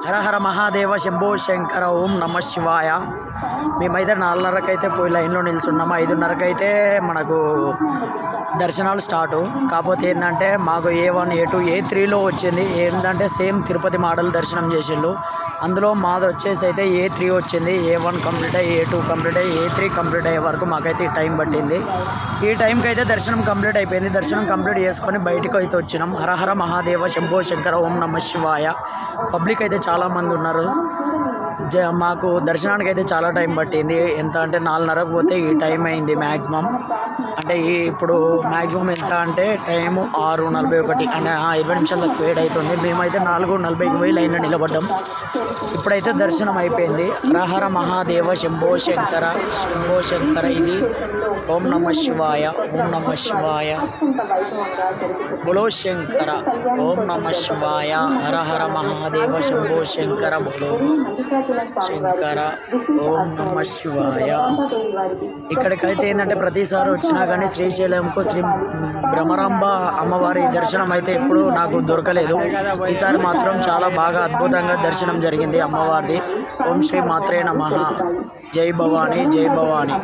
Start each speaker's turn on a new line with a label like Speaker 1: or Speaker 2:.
Speaker 1: హరహర మహాదేవ శంభో శంకర ఓం నమ శివాయ. మేమైతే 4:30కి అయితే పోయి లైన్లో నిల్చున్నాము. 5:30కి అయితే మనకు దర్శనాలు స్టార్టు. కాకపోతే ఏంటంటే మాకు A1 A2 A3లో వచ్చింది. ఏంటంటే సేమ్ తిరుపతి మోడల్ దర్శనం చేసిండు. అందులో మాది వచ్చేసి అయితే A3 వచ్చింది. A1 కంప్లీట్ అయ్యి A2 కంప్లీట్ అయ్యి A3 కంప్లీట్ అయ్యే వరకు మాకైతే ఈ టైం పట్టింది. ఈ టైంకి అయితే దర్శనం కంప్లీట్ అయిపోయింది. దర్శనం కంప్లీట్ చేసుకొని బయటకు అయితే వచ్చినాం. హరహర మహాదేవ శంభో శంకర ఓం నమ శివాయ. పబ్లిక్ అయితే చాలామంది ఉన్నారు. మాకు దర్శనానికి అయితే చాలా టైం పట్టింది. ఎంత అంటే 4:30కు పోతే ఈ టైం అయింది మ్యాక్సిమం. అంటే ఇప్పుడు మ్యాక్సిమం ఎంత అంటే టైము 6:41 అంటే 20 నిమిషాలు తక్కువ వేడి అవుతుంది. మేమైతే 4:40కి పోయి లైన్లో నిలబడ్డాం. ఇప్పుడైతే దర్శనం అయిపోయింది. హరహర మహాదేవ శంభో శంకర శంభో శంకర. ఇది ఓం నమ శివాయ ఓం నమ శివాయ బులో శంకర ఓం నమ శివాయ. హరహర మహాదేవ శంభో శంకర బులో శంకర ఓం నమ శివాయ. ఇక్కడికైతే ఏంటంటే ప్రతిసారి వచ్చినా కానీ శ్రీశైలంకు శ్రీ భ్రమరాంబ అమ్మవారి దర్శనం అయితే ఎప్పుడు నాకు దొరకలేదు. ఈసారి మాత్రం చాలా బాగా అద్భుతంగా దర్శనం జరిగింది అమ్మవారిది. ఓం శ్రీ మాత్రే నమః. జై భవానీ జై భవానీ.